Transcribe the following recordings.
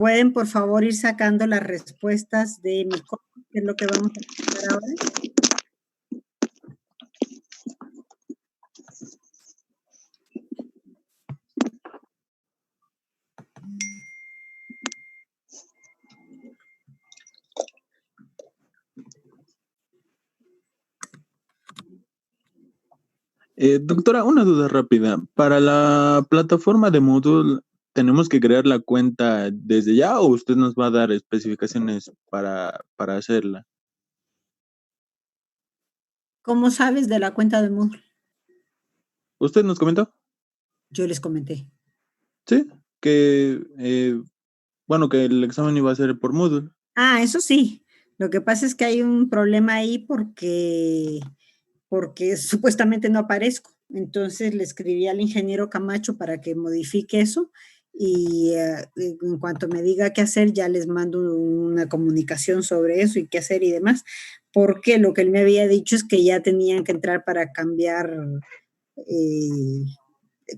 ¿Pueden, por favor, ir sacando las respuestas de micosis, que es lo que vamos a hacer ahora? Doctora, una duda rápida. Para la plataforma de Moodle, ¿tenemos que crear la cuenta desde ya o usted nos va a dar especificaciones para hacerla? ¿Cómo sabes de la cuenta de Moodle? ¿Usted nos comentó? Yo les comenté. Sí, que que el examen iba a ser por Moodle. Ah, eso sí. Lo que pasa es que hay un problema ahí porque supuestamente no aparezco. Entonces le escribí al ingeniero Camacho para que modifique eso y en cuanto me diga qué hacer, ya les mando una comunicación sobre eso y qué hacer y demás, porque lo que él me había dicho es que ya tenían que entrar para cambiar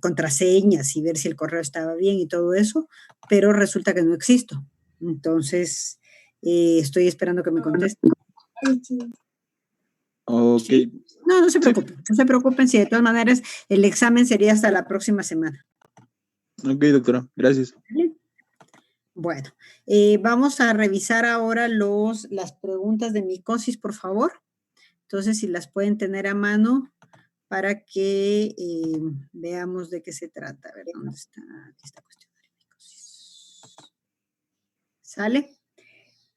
contraseñas y ver si el correo estaba bien y todo eso, pero resulta que no existo. Entonces, estoy esperando que me conteste. Ok. ¿Sí? No se preocupen, no se preocupen, si de todas maneras el examen sería hasta la próxima semana. Ok, doctora, gracias. ¿Vale? Bueno, vamos a revisar ahora las preguntas de micosis, por favor. Entonces, si las pueden tener a mano para que veamos de qué se trata. A ver, ¿dónde está esta cuestión de micosis? ¿Sale?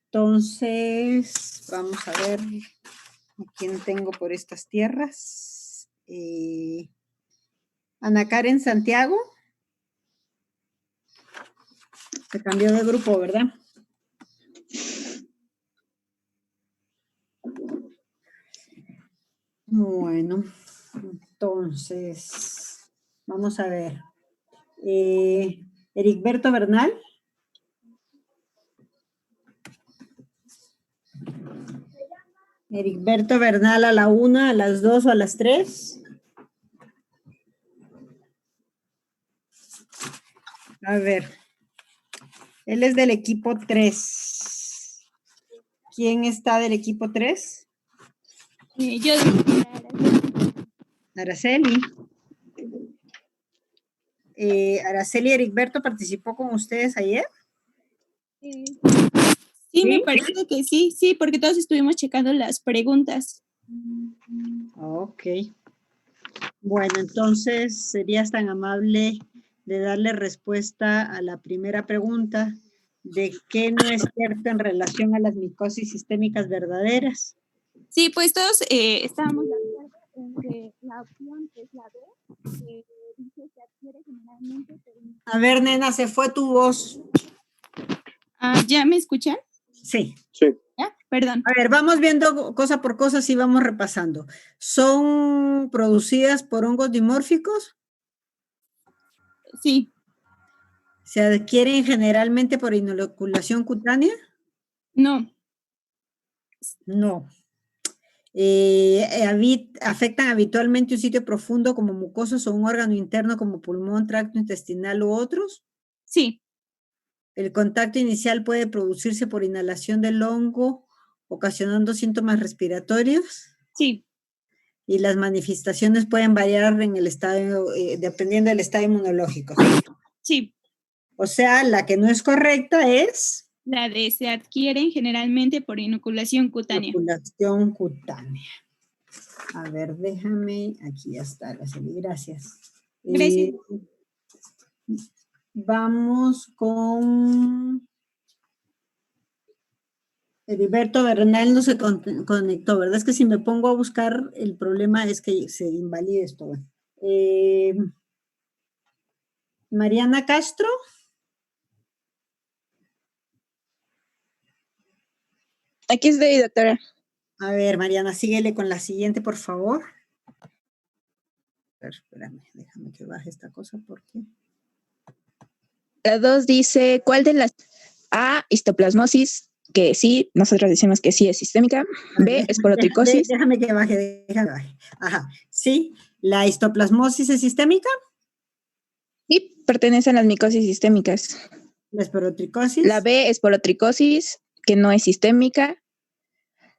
Entonces, vamos a ver a quién tengo por estas tierras. Ana Karen Santiago. Se cambió de grupo, ¿verdad? Bueno, entonces, vamos a ver. Ericberto Bernal. Ericberto Bernal a la 1, a las 2 o a las 3. A ver. Él es del equipo 3. ¿Quién está del equipo 3? Yo. Araceli. Araceli Ericberto participó con ustedes ayer. Sí, me parece que sí, porque todos estuvimos checando las preguntas. Ok. Bueno, entonces, ¿serías tan amable de darle respuesta a la primera pregunta de qué no es cierto en relación a las micosis sistémicas verdaderas? Sí, pues todos estábamos de acuerdo en que la opción es la B, que dice que adquiere generalmente... A ver, nena, se fue tu voz. ¿Ya me escuchan? Sí. Sí. ¿Ya? Perdón. A ver, vamos viendo cosa por cosa y vamos repasando. ¿Son producidas por hongos dimórficos? Sí. ¿Se adquieren generalmente por inoculación cutánea? No. No. ¿Afectan habitualmente un sitio profundo como mucosos o un órgano interno como pulmón, tracto intestinal u otros? Sí. ¿El contacto inicial puede producirse por inhalación del hongo, ocasionando síntomas respiratorios? Sí. Y las manifestaciones pueden variar en el estado, dependiendo del estado inmunológico. Sí. O sea, la que no es correcta es... La de se adquieren generalmente por inoculación cutánea. Inoculación cutánea. A ver, déjame, aquí ya está, Araceli, gracias. Gracias. Vamos con... Heriberto Bernal no se conectó, ¿verdad? Es que si me pongo a buscar, el problema es que se invalide esto. Mariana Castro. Aquí estoy, doctora. A ver, Mariana, síguele con la siguiente, por favor. A ver, espérame, déjame que baje esta cosa porque... La 2 dice, ¿cuál de las A, histoplasmosis, que sí, nosotros decimos que sí es sistémica? B, esporotricosis. Déjame que baje. Ajá, sí, ¿la histoplasmosis es sistémica? Sí, pertenece a las micosis sistémicas. La esporotricosis. La B, esporotricosis, que no es sistémica.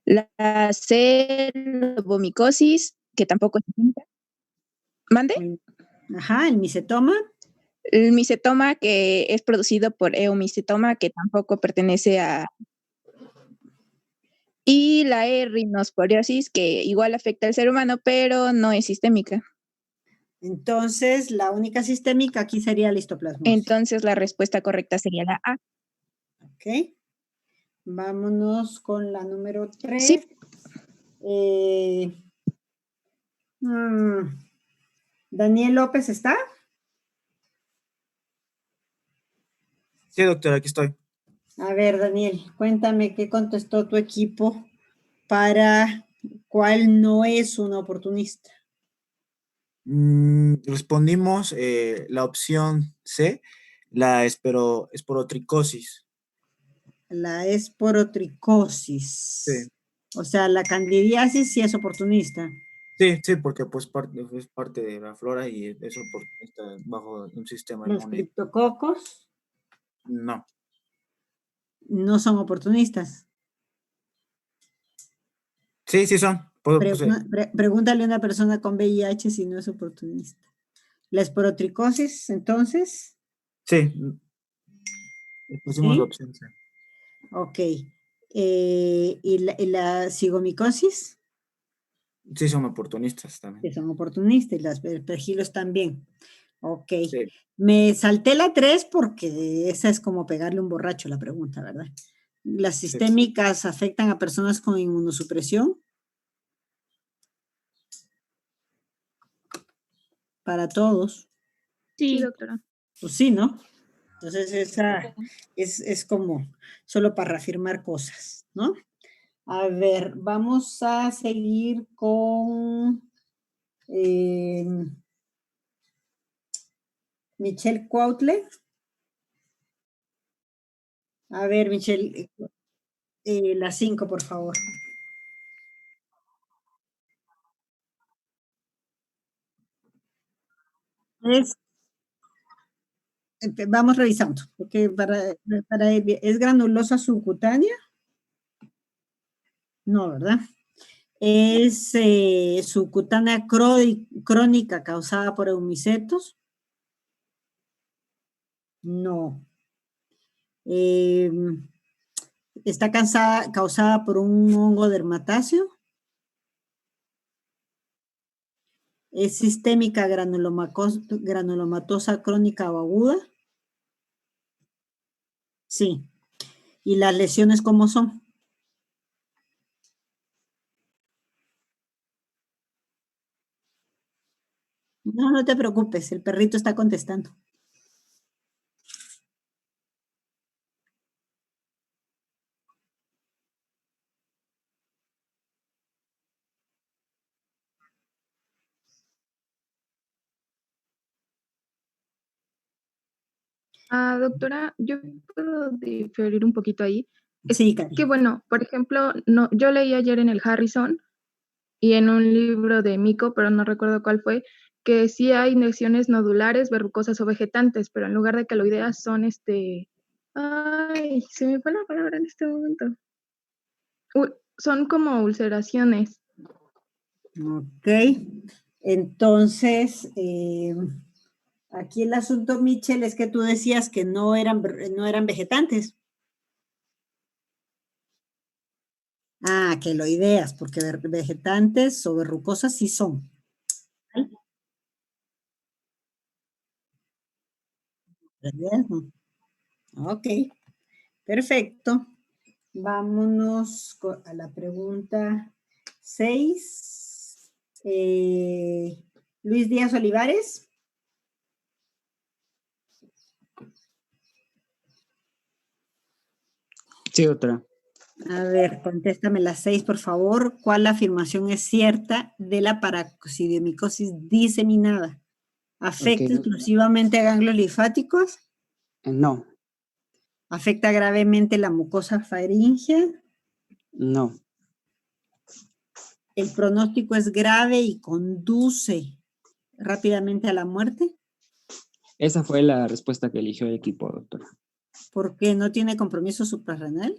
La C, lobomicosis, que tampoco es sistémica. ¿Mande? Ajá, el micetoma. El micetoma, que es producido por eumicetoma, que tampoco pertenece a... Y la E, rinosporiosis, que igual afecta al ser humano, pero no es sistémica. Entonces, la única sistémica aquí sería la histoplasmosis. Entonces, la respuesta correcta sería la A. Ok. Vámonos con la número 3. Sí. Daniel López, ¿está? Sí, doctora, aquí estoy. A ver, Daniel, cuéntame qué contestó tu equipo para cuál no es un oportunista. Respondimos la opción C, la esporotricosis. La esporotricosis. Sí. O sea, la candidiasis sí es oportunista. Sí, porque pues es parte de la flora y es oportunista bajo un sistema Los inmune. criptococos No. no son oportunistas. Sí son. Pues, sí. Pregúntale a una persona con VIH si no es oportunista. La esporotricosis, entonces. Sí. Pusimos ¿Sí? la opción C. Ok. ¿Y la cigomicosis? Sí, son oportunistas también. Que son oportunistas, y las pergilos también. Ok. Sí. Me salté la 3 porque esa es como pegarle un borracho la pregunta, ¿verdad? ¿Las sistémicas afectan a personas con inmunosupresión? Para todos. Sí, doctora. Pues sí, ¿no? Entonces esa es como solo para reafirmar cosas, ¿no? A ver, vamos a seguir con Michelle Cuautle. A ver, Michelle, la 5, por favor. Vamos revisando, porque ¿es granulosa subcutánea? No, ¿verdad? ¿Es subcutánea crónica causada por eumicetos? No. ¿Está causada por un hongo dermatáceo? ¿Es sistémica granulomatosa crónica o aguda? Sí. ¿Y las lesiones cómo son? No te preocupes, el perrito está contestando. Doctora, yo puedo diferir un poquito ahí. Sí, Cari. Que bueno, por ejemplo, no, yo leí ayer en el Harrison y en un libro de Mico, pero no recuerdo cuál fue, que sí hay lesiones nodulares, verrucosas o vegetantes, pero en lugar de caloideas son ay, se me fue la palabra en este momento. Son como ulceraciones. Ok. Entonces, aquí el asunto, Michelle, es que tú decías que no eran vegetantes. Ah, queloideas, porque vegetantes o verrucosas sí son. Ok, perfecto. Vámonos a la pregunta 6. Luis Díaz Olivares. Sí, doctora. A ver, contéstame la 6, por favor. ¿Cuál afirmación es cierta de la paracoccidiomicosis diseminada? ¿Afecta Ok. exclusivamente a ganglios linfáticos? No, ¿Afecta gravemente la mucosa faríngea? no. ¿El pronóstico es grave y conduce rápidamente a la muerte? Esa fue la respuesta que eligió el equipo, doctora. ¿Por qué no tiene compromiso suprarrenal?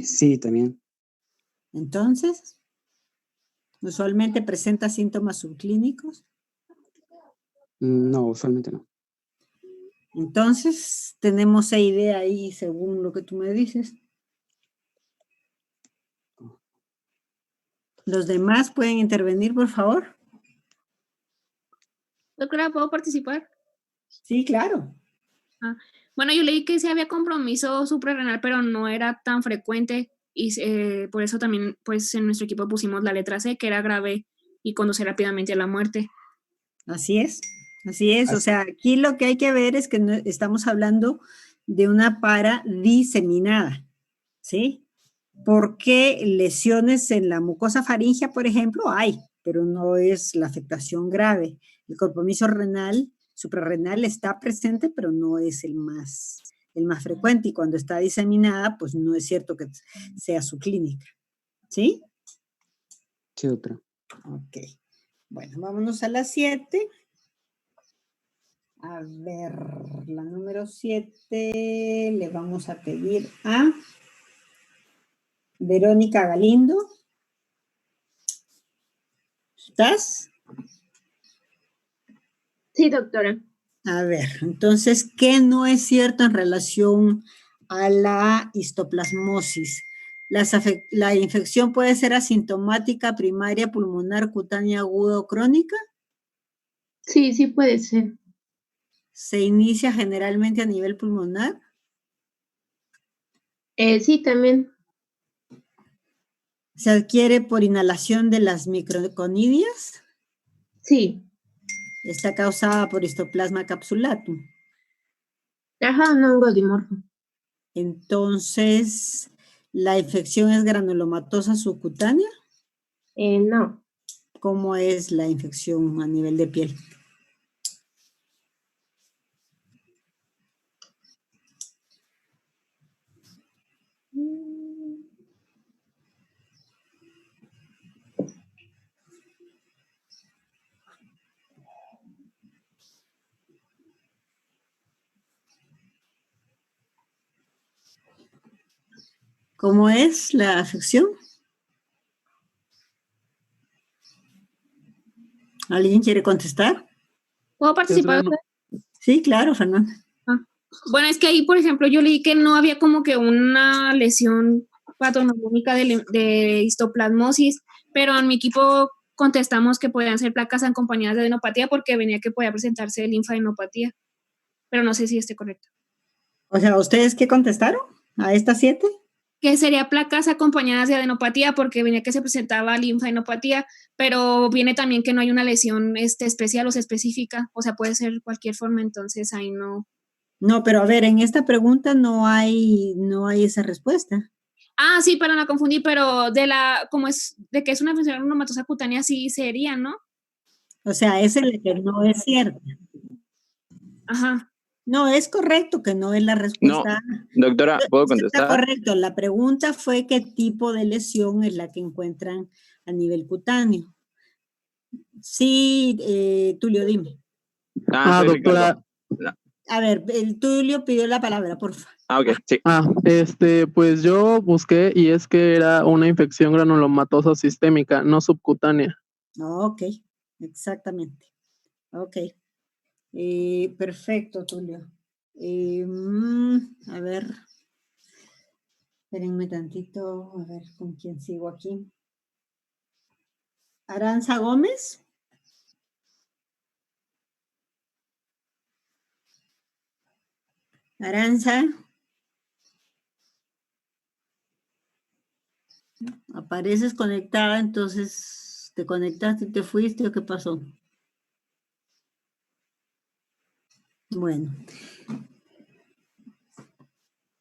Sí, también. Entonces, usualmente presenta síntomas subclínicos. No, usualmente no. Entonces, tenemos idea ahí según lo que tú me dices. ¿Los demás pueden intervenir, por favor? Doctora, ¿puedo participar? Sí, claro. Bueno, yo leí que sí había compromiso suprarrenal, pero no era tan frecuente y por eso también pues en nuestro equipo pusimos la letra C, que era grave y conduce rápidamente a la muerte. Así es, así es. O Así- sea, aquí lo que hay que ver es que estamos hablando de una para diseminada, ¿sí? Porque lesiones en la mucosa faríngea, por ejemplo, hay, pero no es la afectación grave. El compromiso renal, suprarrenal está presente, pero no es el más frecuente. Y cuando está diseminada, pues no es cierto que sea su clínica, ¿sí? Sí, doctora. Ok. Bueno, vámonos a las 7. A ver, la número 7 le vamos a pedir a Verónica Galindo. ¿Estás? Sí, doctora. A ver, entonces, ¿qué no es cierto en relación a la histoplasmosis? La infección puede ser asintomática, primaria, pulmonar, cutánea, aguda o crónica. Sí, sí puede ser. Se inicia generalmente a nivel pulmonar. Sí, también. Se adquiere por inhalación de las microconidias. Sí. Está causada por histoplasma capsulatum. Ajá, un hongo dimorfo. Entonces, ¿la infección es granulomatosa subcutánea? No. ¿Cómo es la infección a nivel de piel? ¿Cómo es la afección? ¿Alguien quiere contestar? ¿Puedo participar? Doctora, Sí, claro, Fernanda. Bueno, es que ahí, por ejemplo, yo leí que no había como que una lesión patognomónica de histoplasmosis, pero en mi equipo contestamos que podían ser placas acompañadas de adenopatía porque venía que podía presentarse linfadenopatía, pero no sé si esté correcto. O sea, ¿ustedes qué contestaron a estas 7? Que sería placas acompañadas de adenopatía porque venía que se presentaba linfadenopatía, pero viene también que no hay una lesión especial o específica, o sea, puede ser cualquier forma, entonces ahí no. No, pero a ver, en esta pregunta no hay esa respuesta. Ah, sí, para no confundir, pero como es, de que es una enfermedad reumatosa cutánea, sí sería, ¿no? O sea, esa es la que no es cierta. Ajá. No, es correcto que no es la No, respuesta. doctora, ¿puedo Está contestar? correcto. La pregunta fue qué tipo de lesión es la que encuentran a nivel cutáneo. Sí, Tulio, dime. Soy doctora. Ricardo. A ver, el Tulio pidió la palabra, por favor. Ok, sí. Pues yo busqué y es que era una infección granulomatosa sistémica, no subcutánea. Ok, exactamente. Ok. Perfecto, Tulio. A ver, espérenme tantito, a ver con quién sigo aquí. Aranza Gómez. Aranza. Apareces conectada, entonces te conectaste y te fuiste, ¿o qué pasó? Bueno.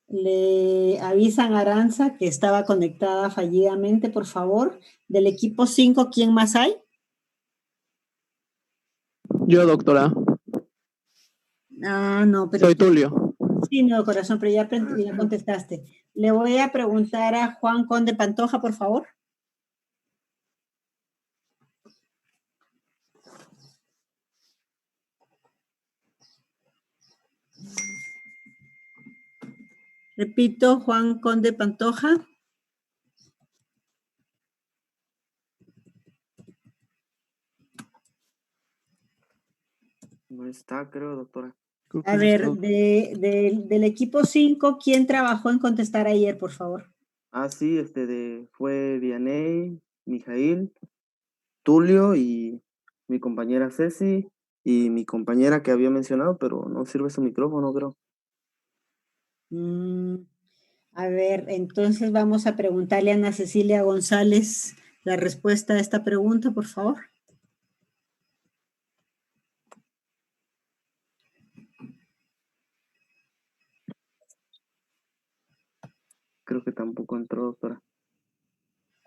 Le avisan a Aranza que estaba conectada fallidamente, por favor. Del equipo 5, ¿quién más hay? Yo, doctora. No, pero Soy Tulio. sí, no, corazón, pero ya contestaste. Le voy a preguntar a Juan Conde Pantoja, por favor. Repito, Juan Conde Pantoja. No está, creo, doctora. Creo que A no ver, está. del equipo 5, ¿quién trabajó en contestar ayer, por favor? Ah, sí, fue Vianey, Mijail, Tulio y mi compañera Ceci y mi compañera que había mencionado, pero no sirve su micrófono, creo. A ver, entonces vamos a preguntarle a Ana Cecilia González la respuesta a esta pregunta, por favor. Creo que tampoco entró, doctora.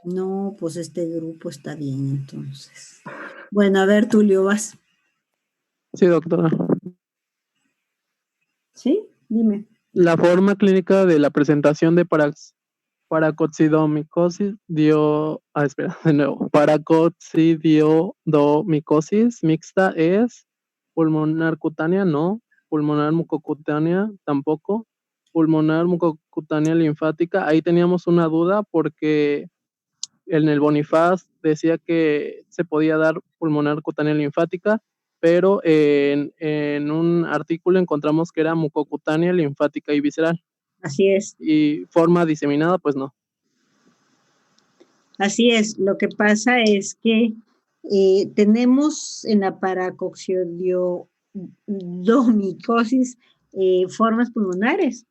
No, pues este grupo está bien, entonces. Bueno, a ver, Tulio, vas. Sí, doctora. ¿Sí? Dime. La forma clínica de la presentación de paracoccidomicosis de nuevo. Paracoccidiomicosis mixta es pulmonar cutánea, no. Pulmonar mucocutánea, tampoco. Pulmonar mucocutánea linfática, ahí teníamos una duda porque en el Bonifaz decía que se podía dar pulmonar cutánea linfática, pero en un artículo encontramos que era mucocutánea linfática y visceral. Así es. Y forma diseminada, pues no. Así es. Lo que pasa es que tenemos en la paracoccidiomicosis formas pulmonares.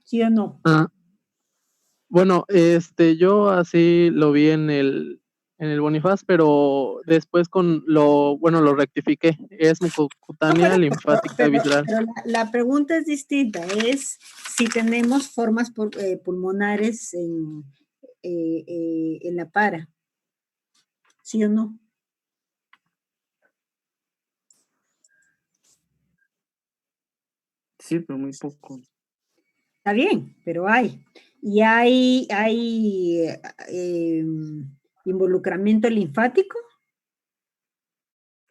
¿Sí o no? Bueno, yo así lo vi en el Bonifaz, pero después lo rectifiqué. Es mucocutánea linfática y visceral. Pero la pregunta es distinta, es si tenemos formas pulmonares en la para. ¿Sí o no? Sí, pero muy poco. Está bien, pero hay. ¿Y hay involucramiento linfático?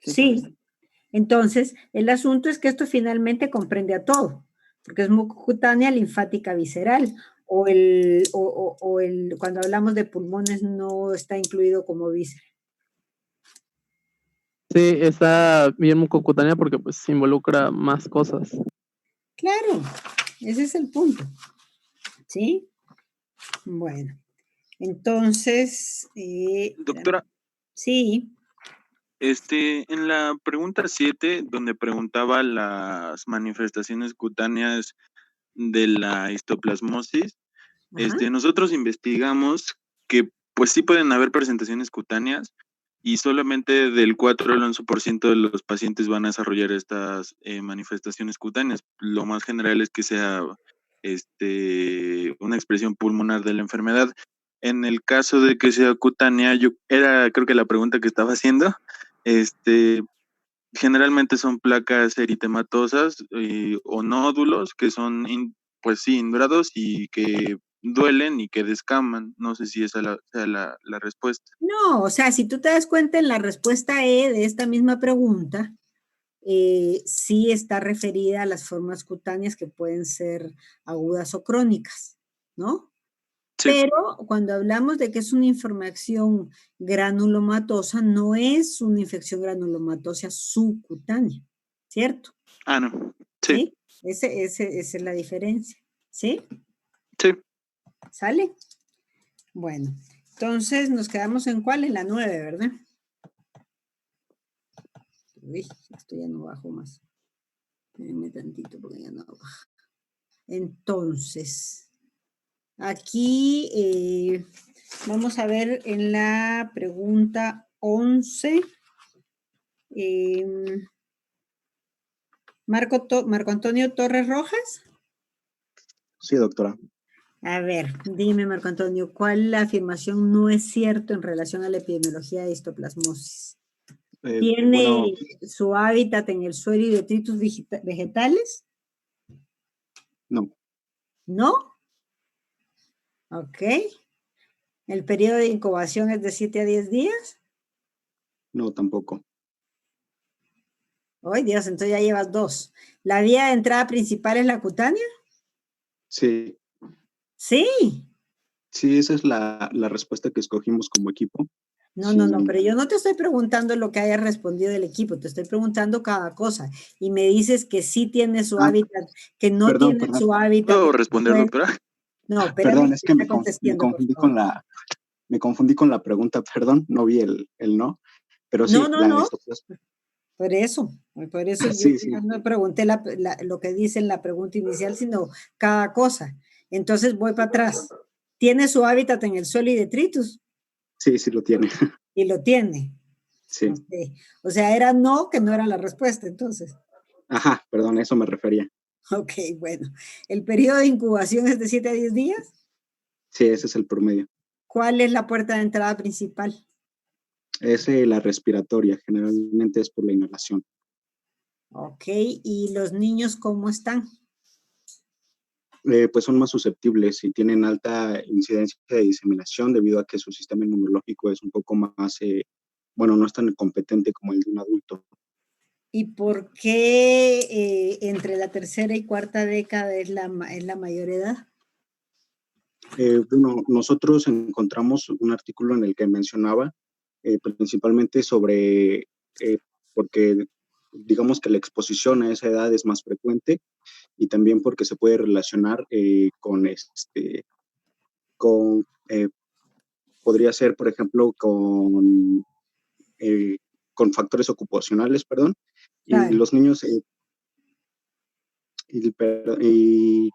Sí. Entonces, el asunto es que esto finalmente comprende a todo, porque es mucocutánea linfática visceral, cuando hablamos de pulmones no está incluido como víscera. Sí, está bien mucocutánea porque pues involucra más cosas. Claro, ese es el punto. ¿Sí? Bueno, entonces... Doctora. Sí. En la pregunta 7, donde preguntaba las manifestaciones cutáneas de la histoplasmosis, nosotros investigamos que pues sí pueden haber presentaciones cutáneas y solamente del 4 al 11% de los pacientes van a desarrollar estas manifestaciones cutáneas. Lo más general es que sea una expresión pulmonar de la enfermedad. En el caso de que sea cutánea, creo que la pregunta que estaba haciendo, generalmente son placas eritematosas o nódulos que son, pues sí, indurados y que duelen y que descaman. No sé si esa sea la respuesta. No, o sea, si tú te das cuenta en la respuesta E de esta misma pregunta, sí está referida a las formas cutáneas que pueden ser agudas o crónicas, ¿no? Sí. Pero cuando hablamos de que es una inflamación granulomatosa, no es una infección granulomatosa subcutánea, ¿cierto? Ah, no. Sí. ¿Sí? Esa es la diferencia, ¿sí? Sí. ¿Sale? Bueno, entonces nos quedamos en ¿cuál? En la 9, ¿verdad? Uy, esto ya no bajo más. Espérenme tantito porque ya no baja. Entonces, aquí vamos a ver en la pregunta 11. Marco Antonio Torres Rojas. Sí, doctora. A ver, dime, Marco Antonio, ¿cuál afirmación no es cierto en relación a la epidemiología de histoplasmosis? ¿Tiene su hábitat en el suelo y detritus vegetales? No. ¿No? Ok. ¿El periodo de incubación es de 7 a 10 días? No, tampoco. Ay, Dios, entonces ya llevas 2. ¿La vía de entrada principal es la cutánea? Sí, Sí. sí, esa es la respuesta que escogimos como equipo. No, Sí, pero yo no te estoy preguntando lo que haya respondido el equipo, te estoy preguntando cada cosa. Y me dices que sí tiene su hábitat, que no perdón, tiene perdón. su hábitat. ¿Puedo responder, doctora? No, espérame, Perdón, es que me está contestando, por confundí favor. me confundí con la pregunta, perdón, no vi el no, pero sí, No. Por eso yo sí, sí. no pregunté lo que dice en la pregunta inicial, sino cada cosa. Entonces voy para atrás. ¿Tiene su hábitat en el suelo y detritus? Sí, sí lo tiene. Y lo tiene. Sí. Okay. O sea, era no, que no era la respuesta, entonces. Ajá, perdón, a eso me refería. Ok, bueno. ¿El periodo de incubación es de 7 a 10 días? Sí, ese es el promedio. ¿Cuál es la puerta de entrada principal? Es la respiratoria, generalmente es por la inhalación. Ok, ¿y los niños cómo están? Pues son más susceptibles y tienen alta incidencia de diseminación debido a que su sistema inmunológico es un poco más, no es tan competente como el de un adulto. ¿Y por qué entre la tercera y cuarta década es la mayor edad? Nosotros encontramos un artículo en el que mencionaba principalmente sobre, porque digamos que la exposición a esa edad es más frecuente y también porque se puede relacionar podría ser, por ejemplo, con factores ocupacionales, perdón, Claro. y los niños, y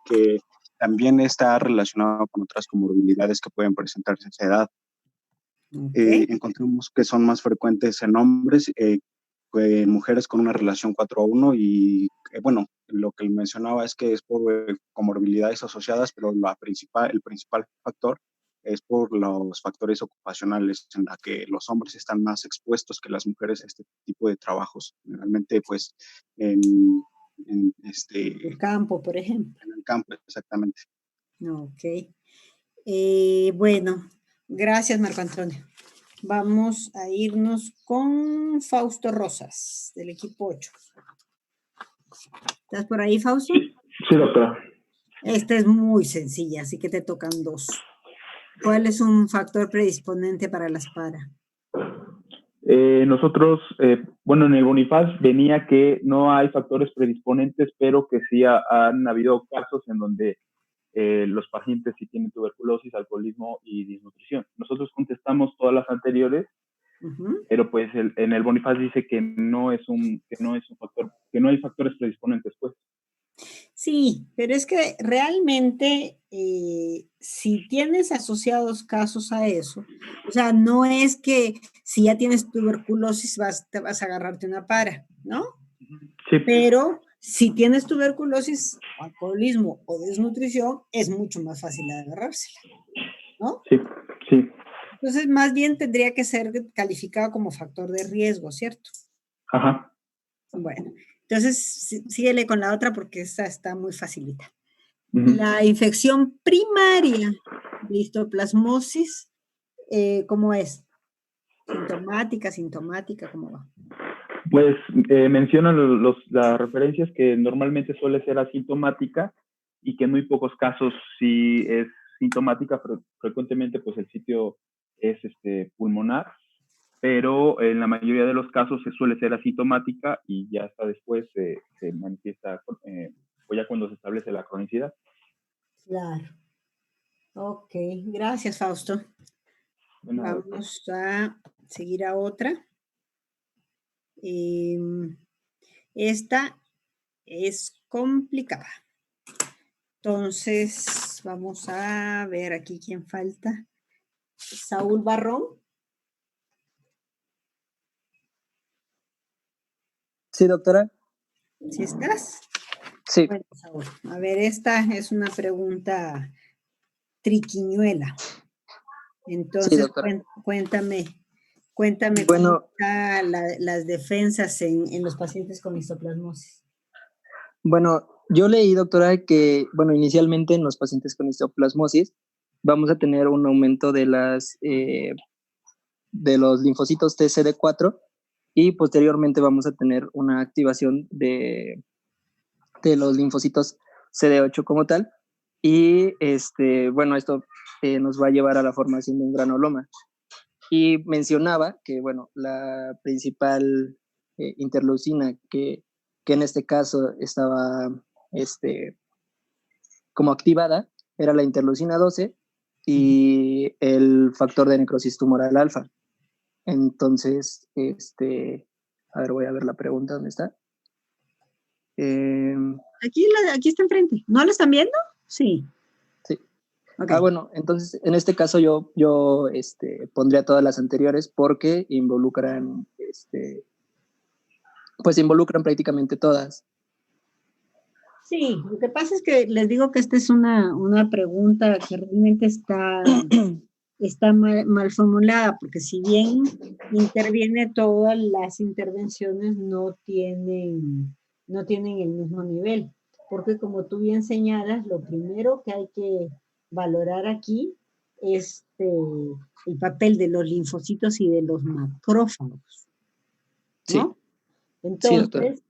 que también está relacionado con otras comorbilidades que pueden presentarse a esa edad. Okay. Encontramos que son más frecuentes en hombres, en mujeres con una relación 4:1 y, lo que mencionaba es que es por comorbilidades asociadas, pero el principal factor es por los factores ocupacionales, en la que los hombres están más expuestos que las mujeres a este tipo de trabajos. Generalmente, pues, el campo, por ejemplo. En el campo, exactamente. Ok. Bueno, gracias, Marco Antonio. Vamos a irnos con Fausto Rosas, del equipo 8. ¿Estás por ahí, Fausto? Sí, doctora. Esta es muy sencilla, así que te tocan 2. ¿Cuál es un factor predisponente para la aspara? Nosotros, en el Bonifaz venía que no hay factores predisponentes, pero que sí han habido casos en donde los pacientes sí tienen tuberculosis, alcoholismo y desnutrición. Nosotros contestamos todas las anteriores, pero pues en el Bonifaz dice que no es un factor, que no hay factores predisponentes, pues. Sí, pero es que realmente si tienes asociados casos a eso, o sea, no es que si ya tienes tuberculosis te vas a agarrarte una para, ¿no? Sí. Pero si tienes tuberculosis, alcoholismo o desnutrición, es mucho más fácil de agarrársela, ¿no? Sí, sí. Entonces, más bien tendría que ser calificado como factor de riesgo, ¿cierto? Ajá. Bueno, entonces síguele con la otra porque esta está muy facilita. La infección primaria de histoplasmosis, ¿cómo es? ¿Sintomática, cómo va? Pues mencionan las referencias que normalmente suele ser asintomática y que en muy pocos casos sí es sintomática, pero frecuentemente pues el sitio es pulmonar, pero en la mayoría de los casos se suele ser asintomática y ya hasta después se manifiesta, o ya cuando se establece la cronicidad. Claro. Ok, gracias, Fausto. Vamos a seguir a otra. Esta es complicada. Entonces, vamos a ver aquí quién falta. Saúl Barrón. Sí, doctora. ¿Sí estás? Sí. Bueno, Saúl, a ver, esta es una pregunta triquiñuela. Entonces, sí, cuéntame bueno, cómo están las defensas en los pacientes con histoplasmosis. Bueno, yo leí, doctora, que, inicialmente en los pacientes con histoplasmosis vamos a tener un aumento de los linfocitos TCD4 y posteriormente vamos a tener una activación de los linfocitos CD8 como tal, y bueno, esto nos va a llevar a la formación de un granuloma. Y mencionaba que, bueno, la principal interleucina que en este caso estaba como activada era la interleucina 12 y el factor de necrosis tumoral alfa. Entonces, a ver, voy a ver la pregunta, ¿dónde está? Aquí está enfrente. ¿No lo están viendo? Sí. Sí. Okay. Bueno, entonces en este caso yo pondría todas las anteriores porque involucran, pues involucran prácticamente todas. Sí, lo que pasa es que les digo que esta es una pregunta que realmente está mal formulada, porque si bien interviene todas las intervenciones, no tienen el mismo nivel, porque como tú bien señalas, lo primero que hay que valorar aquí es el papel de los linfocitos y de los macrófagos, ¿no? Sí. Entonces,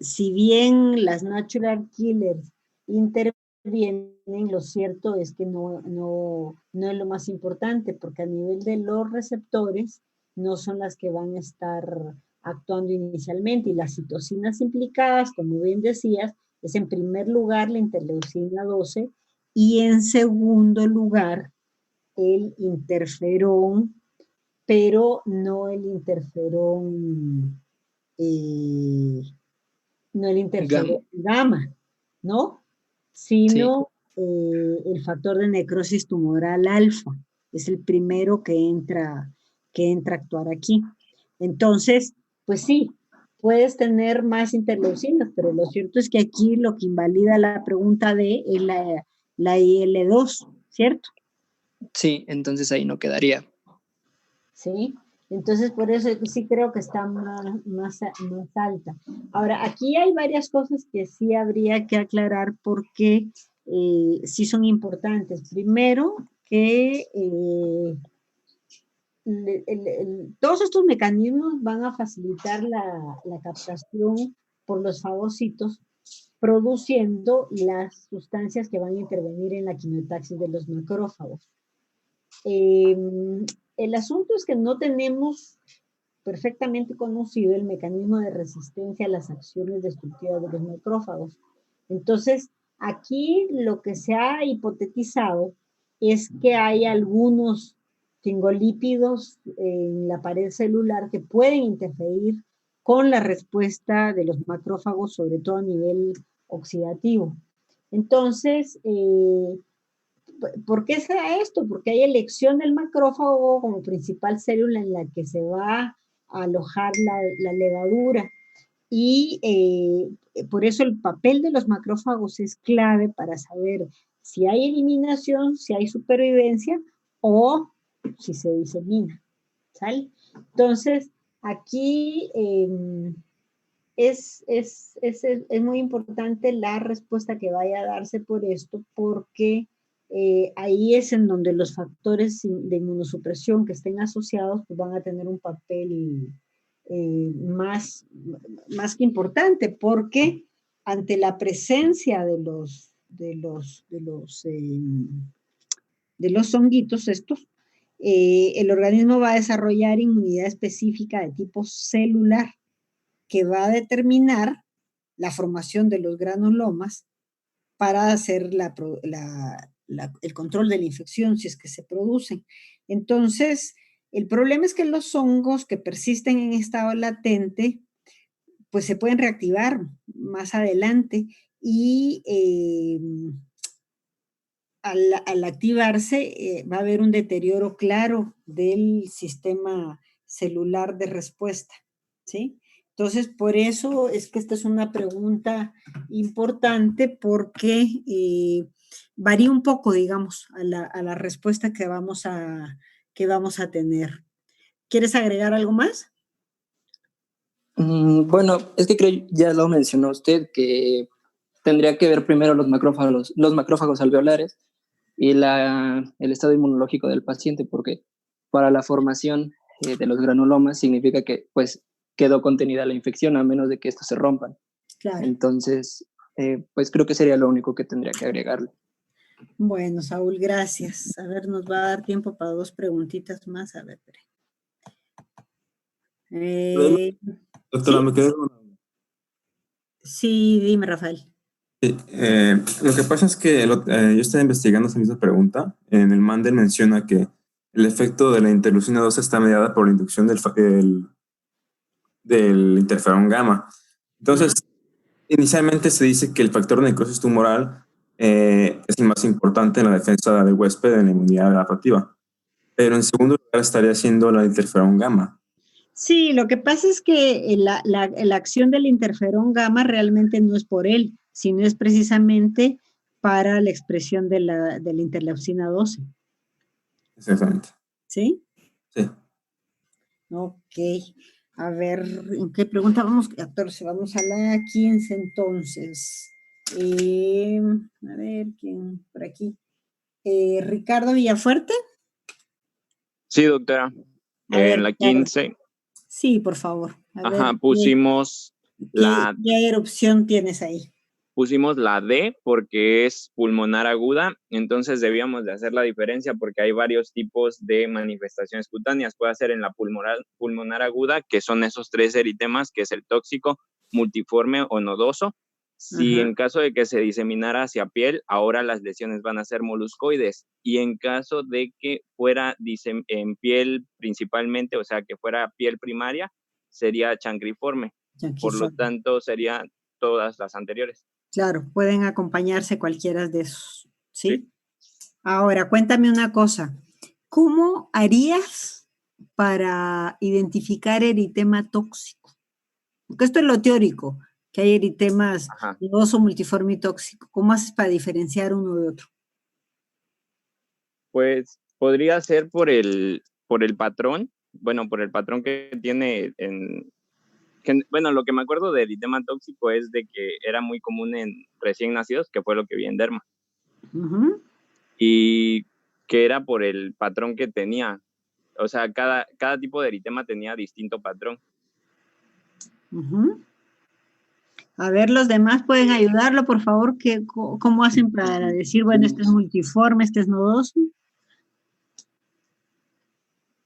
si bien las natural killers intervienen, lo cierto es que no es lo más importante, porque a nivel de los receptores no son las que van a estar actuando inicialmente, y las citocinas implicadas, como bien decías, es en primer lugar la interleucina 12 y en segundo lugar el interferón, pero no el interferón no el interferón gamma, ¿no? Sino el factor de necrosis tumoral alfa. Es el primero que entra a actuar aquí. Entonces, pues sí, puedes tener más interleucinas, pero lo cierto es que aquí lo que invalida la pregunta D es la IL-2, ¿cierto? Sí, entonces ahí no quedaría. ¿Sí? Entonces, por eso sí creo que está más alta. Ahora, aquí hay varias cosas que sí habría que aclarar porque sí son importantes. Primero, que todos estos mecanismos van a facilitar la captación por los fagocitos, produciendo las sustancias que van a intervenir en la quimiotaxis de los macrófagos. El asunto es que no tenemos perfectamente conocido el mecanismo de resistencia a las acciones destructivas de los macrófagos. Entonces, aquí lo que se ha hipotetizado es que hay algunos fingolípidos en la pared celular que pueden interferir con la respuesta de los macrófagos, sobre todo a nivel oxidativo. Entonces, ¿por qué será esto? Porque hay elección del macrófago como principal célula en la que se va a alojar la levadura, y por eso el papel de los macrófagos es clave para saber si hay eliminación, si hay supervivencia o si se disemina, ¿sale? Entonces, aquí es muy importante la respuesta que vaya a darse por esto, porque ahí es en donde los factores de inmunosupresión que estén asociados pues van a tener un papel más que importante, porque ante la presencia de los honguitos estos, el organismo va a desarrollar inmunidad específica de tipo celular que va a determinar la formación de los granulomas para hacer el control de la infección si es que se producen. Entonces, el problema es que los hongos que persisten en estado latente, pues se pueden reactivar más adelante, y al activarse va a haber un deterioro claro del sistema celular de respuesta, ¿sí? Entonces, por eso es que esta es una pregunta importante, porque varía un poco, digamos, a la respuesta que vamos a tener. ¿Quieres agregar algo más? Bueno, es que creo, ya lo mencionó usted, que tendría que ver primero los macrófagos alveolares y el estado inmunológico del paciente, porque para la formación de los granulomas significa que pues quedó contenida la infección, a menos de que estos se rompan. Claro. Entonces, pues creo que sería lo único que tendría que agregarle. Bueno, Saúl, gracias. A ver, nos va a dar tiempo para 2 preguntitas más. A ver, espere. Doctora, ¿sí? me quedé con... Sí, dime, Rafael. Sí, lo que pasa es que yo estaba investigando esa misma pregunta. En el Mandel menciona que el efecto de la interleucina 2 está mediada por la inducción del interferón gamma. Entonces, inicialmente se dice que el factor de necrosis tumoral es el más importante en la defensa del huésped en la inmunidad adaptativa. Pero en segundo lugar estaría siendo la interferón gamma. Sí, lo que pasa es que la acción del interferón gamma realmente no es por él, sino es precisamente para la expresión de la interleucina 12. Exactamente. ¿Sí? Sí. Ok. A ver, ¿en qué pregunta vamos? 14, vamos a la 15 entonces. A ver, ¿quién por aquí? Ricardo Villafuerte. Sí, doctora. A ver, En la Ricardo. 15. Sí, por favor. A Ajá, ver, pusimos ¿qué erupción tienes ahí? pusimos la D porque es pulmonar aguda, entonces debíamos de hacer la diferencia porque hay varios tipos de manifestaciones cutáneas. Puede ser en la pulmonar aguda, que son esos 3 eritemas, que es el tóxico, multiforme o nodoso. Si en caso de que se diseminara hacia piel, ahora las lesiones van a ser moluscoides. Y en caso de que fuera en piel principalmente, o sea, que fuera piel primaria, sería chancriforme. Por lo tanto, serían todas las anteriores. Claro, pueden acompañarse cualquiera de esos, ¿sí? Ahora, cuéntame una cosa. ¿Cómo harías para identificar eritema tóxico? Porque esto es lo teórico, que hay eritemas nodoso, multiforme y tóxico. ¿Cómo haces para diferenciar uno de otro? Pues podría ser por el patrón, bueno, por el patrón que tiene bueno, lo que me acuerdo del eritema tóxico es de que era muy común en recién nacidos, que fue lo que vi en Derma. Y que era por el patrón que tenía. O sea, cada tipo de eritema tenía distinto patrón. A ver, los demás pueden ayudarlo, por favor. ¿Cómo hacen para decir, bueno, este es multiforme, este es nodoso?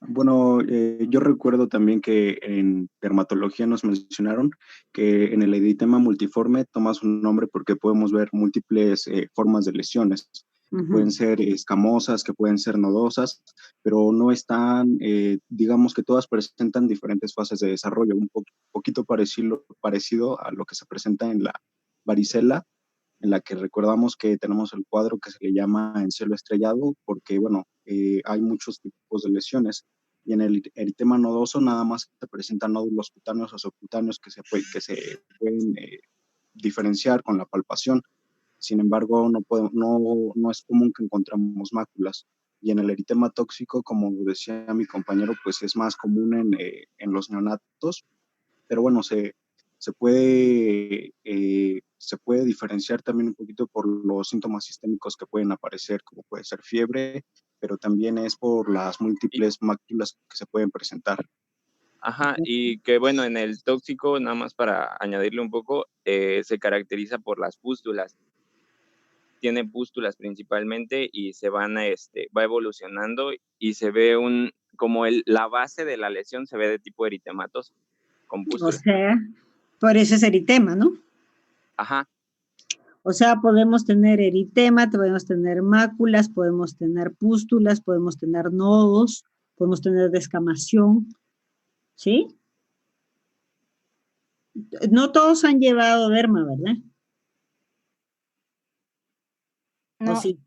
Bueno, yo recuerdo también que en dermatología nos mencionaron que en el eritema multiforme toma su nombre porque podemos ver múltiples formas de lesiones. Que pueden ser escamosas, que pueden ser nodosas, pero no están, digamos que todas presentan diferentes fases de desarrollo, un poquito parecido a lo que se presenta en la varicela, en la que recordamos que tenemos el cuadro que se le llama encelo estrellado, porque, bueno, hay muchos tipos de lesiones. Y en el eritema nodoso nada más se presentan nódulos cutáneos o subcutáneos que se pueden diferenciar con la palpación. Sin embargo, no es común que encontremos máculas. Y en el eritema tóxico, como decía mi compañero, pues es más común en los neonatos, pero bueno, se puede diferenciar también un poquito por los síntomas sistémicos que pueden aparecer, como puede ser fiebre, pero también es por las múltiples máculas que se pueden presentar. Ajá, y que bueno, en el tóxico, nada más para añadirle un poco, se caracteriza por las pústulas. Tiene pústulas principalmente y se va evolucionando y se ve la base de la lesión se ve de tipo eritematoso, con O pústulas. sea, por eso es eritema, ¿no? Ajá. O sea, podemos tener eritema, podemos tener máculas, podemos tener pústulas, podemos tener nodos, podemos tener descamación, ¿sí? No todos han llevado derma, ¿verdad? No. ¿O sí?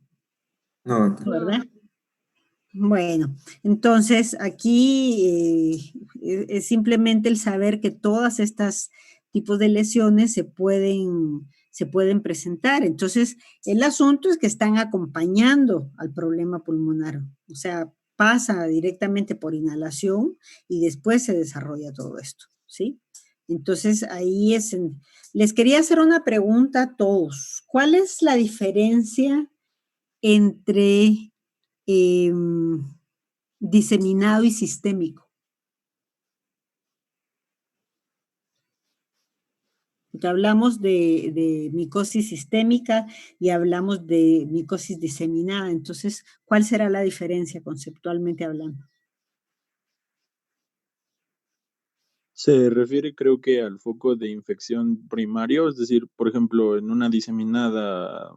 No. ¿Verdad? Bueno, entonces aquí es simplemente el saber que todas estas tipos de lesiones se pueden presentar. Entonces, el asunto es que están acompañando al problema pulmonar. O sea, pasa directamente por inhalación y después se desarrolla todo esto, ¿sí? Entonces, ahí les quería hacer una pregunta a todos. ¿Cuál es la diferencia entre diseminado y sistémico? Porque hablamos de micosis sistémica y hablamos de micosis diseminada. Entonces, ¿cuál será la diferencia conceptualmente hablando? Se refiere, creo que, al foco de infección primario, es decir, por ejemplo, en una diseminada,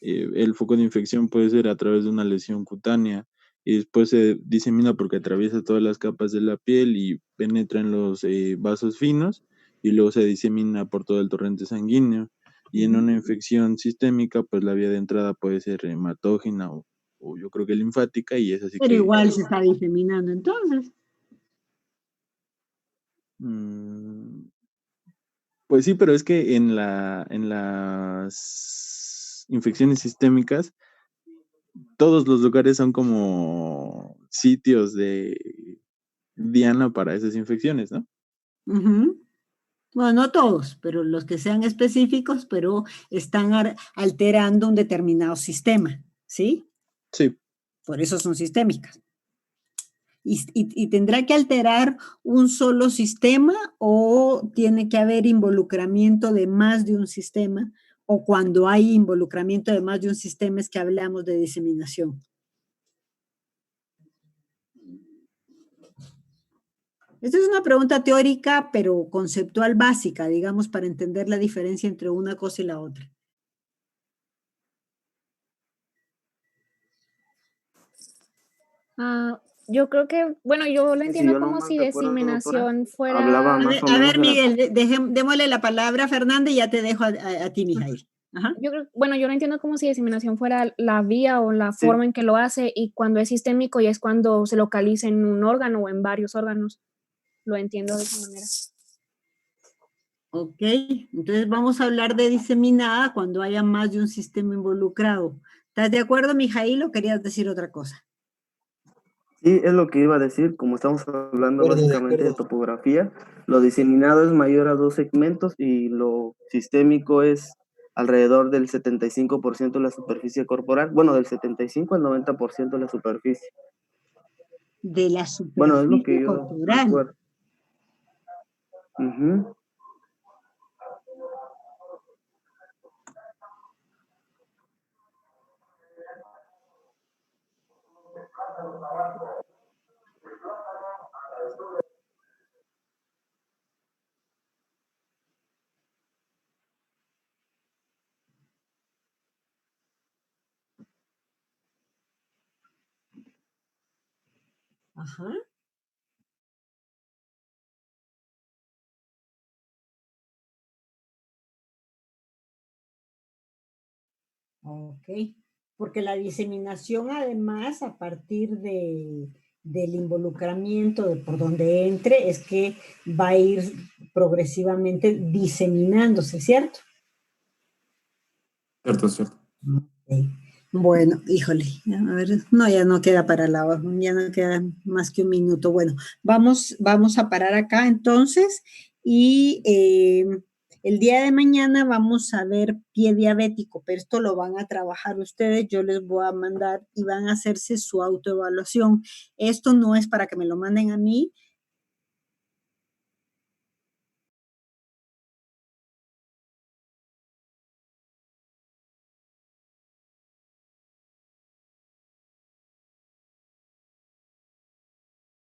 el foco de infección puede ser a través de una lesión cutánea y después se disemina porque atraviesa todas las capas de la piel y penetra en los vasos finos y luego se disemina por todo el torrente sanguíneo. Y en una infección sistémica, pues la vía de entrada puede ser hematógena o yo creo que linfática y es así Pero que... igual se está diseminando entonces. Pues sí, pero es que en las infecciones sistémicas, todos los lugares son como sitios de diana para esas infecciones, ¿no? Ujú. Bueno, no todos, pero los que sean específicos, pero están alterando un determinado sistema, ¿sí? Sí. Por eso son sistémicas. ¿Y tendrá que alterar un solo sistema o tiene que haber involucramiento de más de un sistema? O cuando hay involucramiento de más de un sistema es que hablamos de diseminación. Esta es una pregunta teórica, pero conceptual básica, digamos, para entender la diferencia entre una cosa y la otra. Yo creo que, bueno, yo lo Sí, entiendo yo no como mal si recuerdo, doctora, diseminación hablaba fuera... más o A menos ver, de la... Miguel, démosle la palabra a Fernanda y ya te dejo a ti, Mijail. Ajá. Yo creo, bueno, yo lo entiendo como si diseminación fuera la vía o la Sí. forma en que lo hace, y cuando es sistémico ya es cuando se localiza en un órgano o en varios órganos. Lo entiendo de esa manera. Ok, entonces vamos a hablar de diseminada cuando haya más de un sistema involucrado. ¿Estás de acuerdo, Mijail, o querías decir otra cosa? Sí, es lo que iba a decir, como estamos hablando básicamente de topografía, lo diseminado es mayor a 2 segmentos y lo sistémico es alrededor del 75% de la superficie corporal, bueno, del 75 al 90% de la superficie. De la Bueno, es lo que superficie yo corporal. recuerdo. Ujú. Ajá. Ok, porque la diseminación además a partir del involucramiento de por donde entre es que va a ir progresivamente diseminándose, ¿cierto? Cierto, cierto. Ok. Bueno, híjole, a ver, no, ya no queda para ya no queda más que un minuto. Bueno, vamos a parar acá entonces y el día de mañana vamos a ver pie diabético, pero esto lo van a trabajar ustedes, yo les voy a mandar y van a hacerse su autoevaluación. Esto no es para que me lo manden a mí,